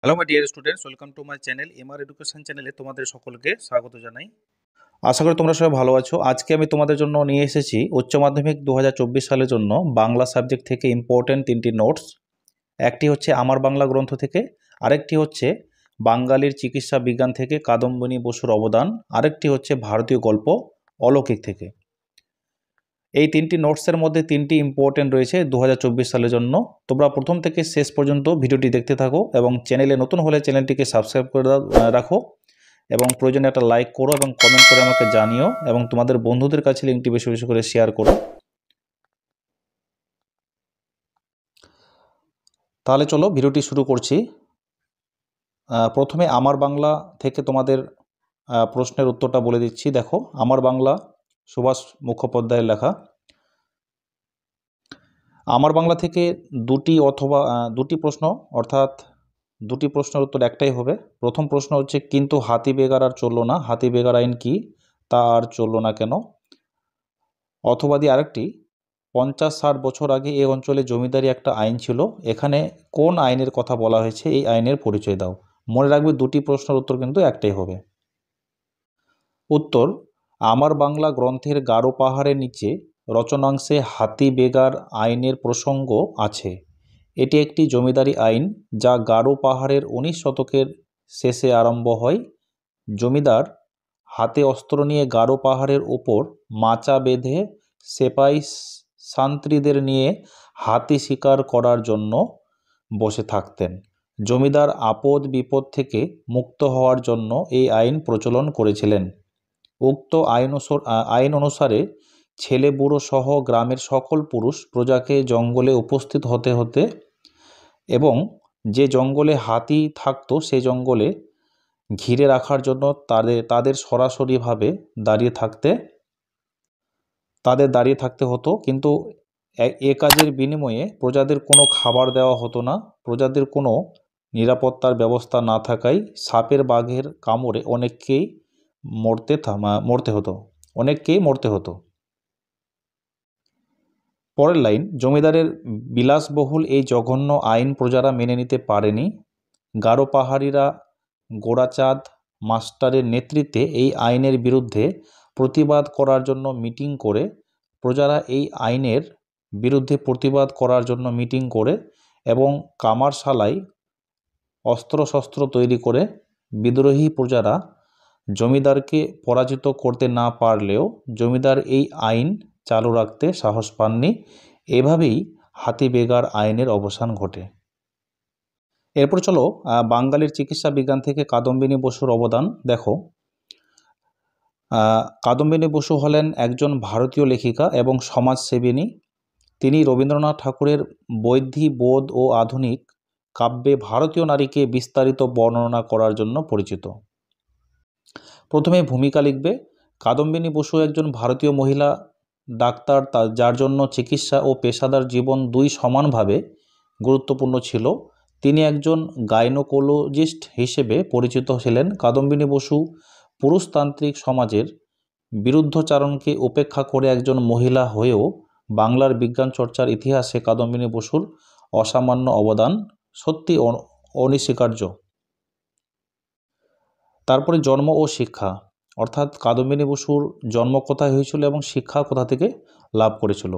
Hello my dear students, welcome to my channel MR education চ্যানেলে তোমাদের সকলকে স্বাগত জানাই। আশা করি তোমরা সবাই ভালো আছো। আজকে আমি তোমাদের জন্য নিয়ে এসেছি উচ্চ মাধ্যমিক 2024 সালের জন্য বাংলা সাবজেক্ট থেকে ইম্পর্টেন্ট তিনটি নোটস। একটি হচ্ছে আমার বাংলা গ্রন্থ থেকে, আরেকটি হচ্ছে বাঙালির চিকিৎসা বিজ্ঞান থেকে কাদম্বিনী বসুর অবদান, আরেকটি হচ্ছে ভারতীয় গল্প অলৌকিক থেকে। এই তিনটি নোটসের মধ্যে তিনটি ইম্পর্টেন্ট রয়েছে 2024 সালের জন্য। তোমরা প্রথম থেকে শেষ পর্যন্ত ভিডিওটি দেখতে থাকো এবং চ্যানেলে নতুন হলে চ্যানেলটিকে সাবস্ক্রাইব করে রাখো এবং প্রয়োজনে একটা লাইক করো এবং কমেন্ট করে আমাকে জানিও এবং তোমাদের বন্ধুদের কাছে লিঙ্কটি বেশি বেশি করে শেয়ার করো। তাহলে চলো ভিডিওটি শুরু করছি। প্রথমে আমার বাংলা থেকে তোমাদের প্রশ্নের উত্তরটা বলে দিচ্ছি। দেখো, আমার বাংলা সুভাষ মুখোপাধ্যায়ের লেখা। আমার বাংলা থেকে দুটি প্রশ্ন, অর্থাৎ দুটি প্রশ্নের উত্তর একটাই হবে। প্রথম প্রশ্ন হচ্ছে, কিন্তু হাতি বেগার আর চললো না, হাতি বেগার আইন কি, তা আর চললো না কেন? অথবা দিয়ে আরেকটি, 50-60 বছর আগে এই অঞ্চলে জমিদারি একটা আইন ছিল, এখানে কোন আইনের কথা বলা হয়েছে, এই আইনের পরিচয় দাও। মনে রাখবে দুটি প্রশ্নের উত্তর কিন্তু একটাই হবে। উত্তর, আমার বাংলা গ্রন্থের গারো পাহাড়ের নিচে রচনাংশে হাতি বেগার আইনের প্রসঙ্গ আছে। এটি একটি জমিদারি আইন যা গারো পাহাড়ের 19 শতকের শেষে আরম্ভ হয়। জমিদার হাতে অস্ত্র নিয়ে গারো পাহাড়ের ওপর মাচা বেঁধে সেপাই সান্ত্রীদের নিয়ে হাতি শিকার করার জন্য বসে থাকতেন। জমিদার আপদ বিপদ থেকে মুক্ত হওয়ার জন্য এই আইন প্রচলন করেছিলেন। উক্ত আইন অনুসারে ছেলে বুড়ো সহ গ্রামের সকল পুরুষ প্রজাকে জঙ্গলে উপস্থিত হতে হতে এবং যে জঙ্গলে হাতি থাকতো সে জঙ্গলে ঘিরে রাখার জন্য তাদের সরাসরিভাবে দাঁড়িয়ে থাকতে হতো। কিন্তু এ কাজের বিনিময়ে প্রজাদের কোনো খাবার দেওয়া হতো না। প্রজাদের কোনো নিরাপত্তার ব্যবস্থা না থাকায় সাপের বাঘের কামড়ে অনেককেই মরতে হতো। পরের লাইন, জমিদারের বিলাসবহুল এই জঘন্য আইন প্রজারা মেনে নিতে পারেনি। গারো পাহাড়িরা গোড়াচাঁদ মাস্টারের নেতৃত্বে এই আইনের বিরুদ্ধে প্রতিবাদ করার জন্য মিটিং করে এবং কামারশালায় অস্ত্রশস্ত্র তৈরি করে বিদ্রোহী প্রজারা জমিদারকে পরাজিত করতে না পারলেও জমিদার এই আইন চালু রাখতে সাহস পাননি। এভাবেই হাতি বেগার আইনের অবসান ঘটে। এরপর চলো বাঙালির চিকিৎসা বিজ্ঞান থেকে কাদম্বিনী বসুর অবদান দেখো। কাদম্বিনী বসু হলেন একজন ভারতীয় লেখিকা এবং সমাজসেবিনী। তিনি রবীন্দ্রনাথ ঠাকুরের বৈধি বোধ ও আধুনিক কাব্যে ভারতীয় নারীকে বিস্তারিত বর্ণনা করার জন্য পরিচিত। প্রথমে ভূমিকা লিখবে। কাদম্বিনী বসু একজন ভারতীয় মহিলা ডাক্তার, যার জন্য চিকিৎসা ও পেশাদার জীবন দুই সমানভাবে গুরুত্বপূর্ণ ছিল। তিনি একজন গাইনোকোলজিস্ট হিসেবে পরিচিত ছিলেন। কাদম্বিনী বসু পুরুষতান্ত্রিক সমাজের বিরুদ্ধচারণকে উপেক্ষা করে একজন মহিলা হয়েও বাংলার বিজ্ঞান চর্চার ইতিহাসে কাদম্বিনী বসুর অসামান্য অবদান সত্যি অনস্বীকার্য। তারপরে জন্ম ও শিক্ষা, অর্থাৎ কাদম্বিনী বসুর জন্ম কোথায় হয়েছিল এবং শিক্ষা কোথা থেকে লাভ করেছিল।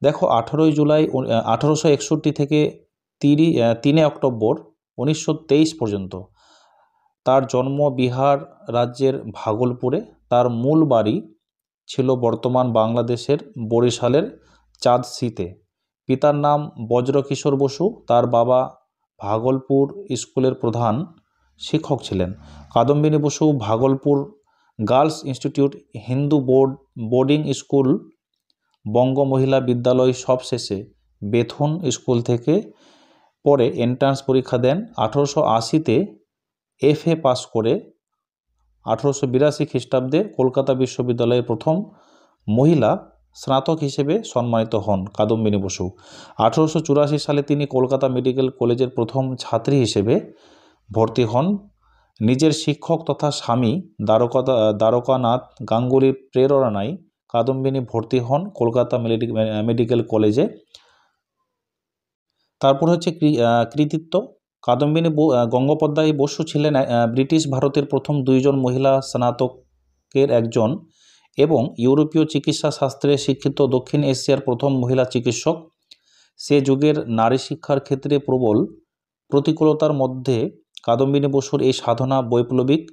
দেখো, 18 জুলাই 1861 থেকে 3 অক্টোবর 1923 পর্যন্ত তার জন্ম বিহার রাজ্যের ভাগলপুরে। তার মূল বাড়ি ছিল বর্তমান বাংলাদেশের বরিশালের চাঁদশিতে। পিতার নাম বজ্রকিশোর বসু। তার বাবা ভাগলপুর স্কুলের প্রধান শিক্ষক ছিলেন। Kadambini Basu Bhagalpur girls institute, Hindu boarding school, Banga Mahila Vidyalaya, সবশেষে বেথুন স্কুল থেকে পরে এন্ট্রান্স পরীক্ষা দেন। 1880-তে FA পাস করে 1882 খ্রিস্টাব্দে কলকাতা বিশ্ববিদ্যালয়ের প্রথম মহিলা স্নাতক হিসেবে সম্মানিত হন কাদম্বিনী বসু। 1884 সালে তিনি কলকাতা মেডিকেল কলেজের প্রথম ছাত্রী হিসেবে ভর্তি হন। নিজের শিক্ষক তথা স্বামী দ্বারকানাথ গাঙ্গুলির প্রেরণায় কাদম্বিনী ভর্তি হন কলকাতা মেডিকেল কলেজে। তারপর হচ্ছে কৃতিত্ব। কাদম্বিনী গঙ্গোপাধ্যায় বসু ছিলেন ব্রিটিশ ভারতের প্রথম দুইজন মহিলা স্নাতকের একজন এবং ইউরোপীয় চিকিৎসা শাস্ত্রে শিক্ষিত দক্ষিণ এশিয়ার প্রথম মহিলা চিকিৎসক। সে যুগের নারী শিক্ষার ক্ষেত্রে প্রবল প্রতিকূলতার মধ্যে কাদম্বিনী বসুর এই সাধনা বৈপ্লবিক।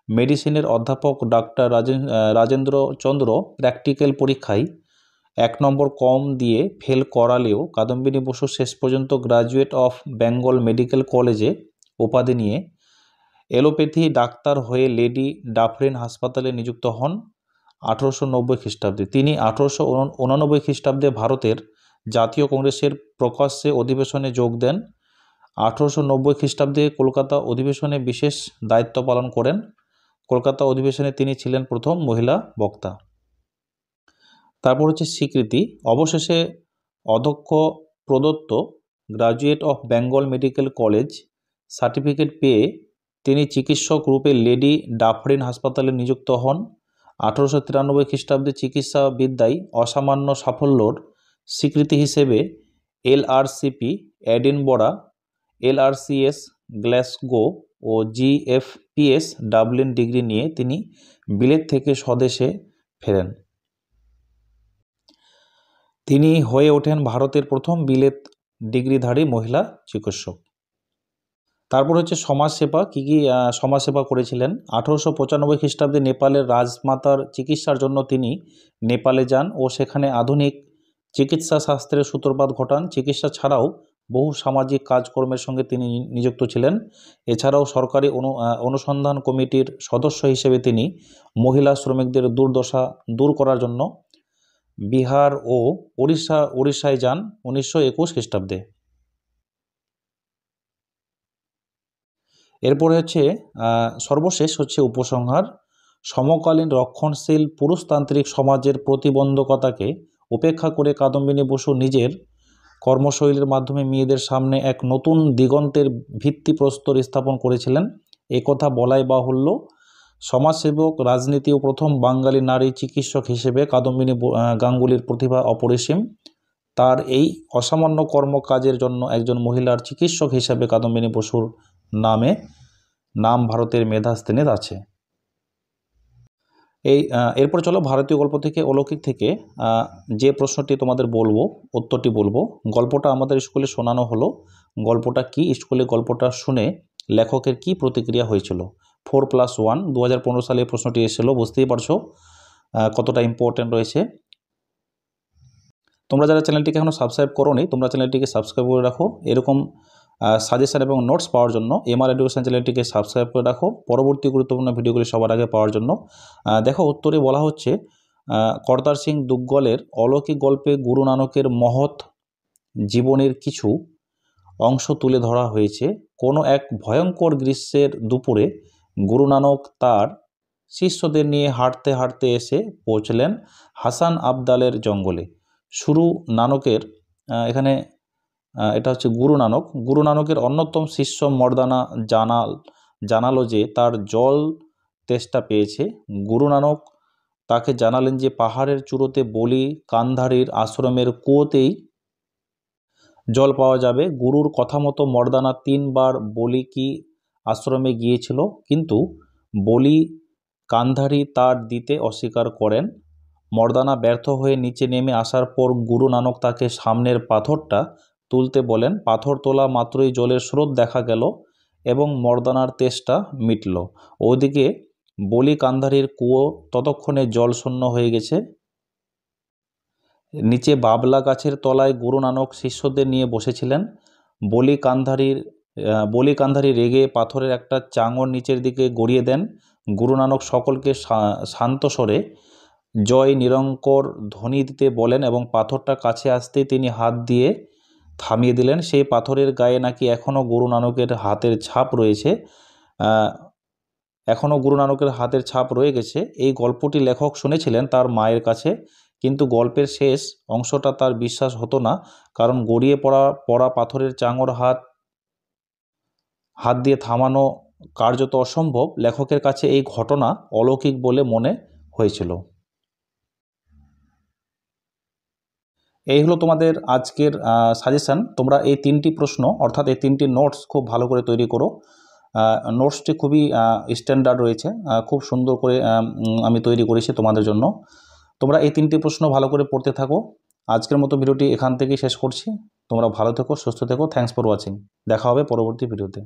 মেডিসিনের অধ্যাপক ডাক্তার রাজেন্দ্র চন্দ্র প্র্যাকটিক্যাল পরীক্ষায় 1 নম্বর কম দিয়ে ফেল করালেও কাদম্বিনী বসু শেষ পর্যন্ত গ্রাজুয়েট অফ বেঙ্গল মেডিকেল কলেজে উপাধি নিয়ে এলোপ্যাথি ডাক্তার হয়ে লেডি ডাফরিন হাসপাতালে নিযুক্ত হন 1890 খ্রিস্টাব্দে। তিনি 1889 খ্রিস্টাব্দে ভারতের জাতীয় কংগ্রেসের প্রকাশ্যে অধিবেশনে যোগ দেন। 1890 খ্রিস্টাব্দে কলকাতা অধিবেশনে বিশেষ দায়িত্ব পালন করেন। কলকাতা অধিবেশনে তিনি ছিলেন প্রথম মহিলা বক্তা। তারপর হচ্ছে স্বীকৃতি। অবশেষে অধ্যক্ষ প্রদত্ত graduate of Bengal medical college certificate পেয়ে তিনি চিকিৎসক রূপে লেডি ডাফরিন হাসপাতালে নিযুক্ত হন। 1893 খ্রিস্টাব্দে চিকিৎসা বিদ্যায় অসামান্য সাফল্যর স্বীকৃতি হিসেবে LRCP এডিনবরা, LRCS গ্লাসগো ও GFPS ডাবলিন ডিগ্রি নিয়ে তিনি বিলেত থেকে স্বদেশে ফেরেন। তিনি হয়ে ওঠেন ভারতের প্রথম বিলেত ডিগ্রিধারী মহিলা চিকিৎসক। তারপর হচ্ছে সমাজসেবা। কী কী সমাজসেবা করেছিলেন? 1895 খ্রিস্টাব্দে নেপালের রাজমাতার চিকিৎসার জন্য তিনি নেপালে যান ও সেখানে আধুনিক চিকিৎসা শাস্ত্রের সূত্রপাত ঘটান। চিকিৎসা ছাড়াও বহু সামাজিক কাজকর্মের সঙ্গে তিনি নিযুক্ত ছিলেন। এছাড়াও সরকারি অনুসন্ধান কমিটির সদস্য হিসেবে তিনি মহিলা শ্রমিকদের দুর্দশা দূর করার জন্য বিহার ও উড়িষ্যায় যান 1921 খ্রিস্টাব্দে। এরপরে হচ্ছে সর্বশেষ হচ্ছে উপসংহার। সমকালীন রক্ষণশীল পুরুষতান্ত্রিক সমাজের প্রতিবন্ধকতাকে উপেক্ষা করে কাদম্বিনী বসু নিজের কর্মশৈলীর মাধ্যমে মেয়েদের সামনে এক নতুন দিগন্তের ভিত্তিপ্রস্তর স্থাপন করেছিলেন। একথা বলাই বাহুল্য। সমাজসেবক, রাজনীতি ও প্রথম বাঙালি নারী চিকিৎসক হিসেবে কাদম্বিনী গাঙ্গুলির প্রতিভা অপরিসীম। তার এই অসামান্য কর্মকাজের জন্য একজন মহিলার চিকিৎসক হিসেবে কাদম্বিনী বসুর নাম ভারতের মেধাস্থানে আছে। এরপর চলো ভারতীয় গল্প থেকে অলৌকিক থেকে যে প্রশ্নটি তোমাদের বলবো, উত্তরটি বলবো। গল্পটা আমাদের স্কুলে শোনানো হলো। গল্পটা কি? স্কুলে গল্পটা শুনে লেখকের কি প্রতিক্রিয়া হয়েছিল? 4+1 2015 সালে প্রশ্নটি এসেছিল। বুঝতেই পারছো কতটা ইম্পর্টেন্ট রয়েছে। তোমরা যারা চ্যানেলটিকে এখনও সাবস্ক্রাইব করোনি, তোমরা চ্যানেলটিকে সাবস্ক্রাইব করে রাখো। এরকম সাজেশন এবং নোটস পাওয়ার জন্য MR এডুকেশন চ্যানেলটিকে সাবস্ক্রাইব করে রাখো, পরবর্তী গুরুত্বপূর্ণ ভিডিওগুলি সবার আগে পাওয়ার জন্য। দেখো উত্তরে বলা হচ্ছে কর্তার সিং দুগ্গলের অলৌকিক গল্পে গুরু নানকের মহৎ জীবনের কিছু অংশ তুলে ধরা হয়েছে। কোনো এক ভয়ঙ্কর গ্রীষ্মের দুপুরে গুরু নানক তার শিষ্যদের নিয়ে হাঁটতে হাঁটতে এসে পৌঁছলেন হাসান আবদালের জঙ্গলে। শুরু নানকের এখানে এটা হচ্ছে গুরু নানকের অন্যতম শিষ্য মর্দানা জানালো যে তার জল তেষ্টা পেয়েছে। গুরু নানক তাকে জানালেন যে পাহাড়ের চূড়োতে বলি কান্ধারীর আশ্রমের কুয়োতেই জল পাওয়া যাবে। গুরুর কথা মতো মর্দানা 3 বার বলি কি আশ্রমে গিয়েছিল, কিন্তু বলি কান্ধারী তার দিতে অস্বীকার করেন। মর্দানা ব্যর্থ হয়ে নিচে নেমে আসার পর গুরু নানক তাকে সামনের পাথরটা তুলতে বলেন। পাথর তোলা মাত্রই জলের স্রোত দেখা গেল এবং মর্দানার তেষ্টা মিটল। ওদিকে বলি কান্ধারীর কুয়ো ততক্ষণে জলশূন্য হয়ে গেছে। নিচে বাবলা গাছের তলায় গুরু নানক শিষ্যদের নিয়ে বসেছিলেন। বলি কান্ধারী রেগে পাথরের একটা চাঙড় নিচের দিকে গড়িয়ে দেন। গুরু নানক সকলকে শান্ত স্বরে জয় নিরঙ্কুর ধ্বনি দিতে বলেন এবং পাথরটা কাছে আসতেই তিনি হাত দিয়ে থামিয়ে দিলেন। সেই পাথরের গায়ে নাকি এখনও গুরু নানকের হাতের ছাপ রয়েছে, রয়ে গেছে। এই গল্পটি লেখক শুনেছিলেন তার মায়ের কাছে, কিন্তু গল্পের শেষ অংশটা তার বিশ্বাস হতো না, কারণ গড়িয়ে পড়া পাথরের চাঙড় হাত দিয়ে থামানো কার্যত অসম্ভব। লেখকের কাছে এই ঘটনা অলৌকিক বলে মনে হয়েছিল। এই হলো তোমাদের আজকের সাজেশান। তোমরা এই 3টি প্রশ্ন অর্থাৎ এই 3টি নোটস খুব ভালো করে তৈরি করো। নোটসটি খুবই স্ট্যান্ডার্ড রয়েছে, খুব সুন্দর করে আমি তৈরি করেছি তোমাদের জন্য। তোমরা এই 3টি প্রশ্ন ভালো করে পড়তে থাকো। আজকের মতো ভিডিওটি এখান থেকেই শেষ করছি। তোমরা ভালো থেকো, সুস্থ থেকো। Thanks for watching. দেখা হবে পরবর্তী ভিডিওতে।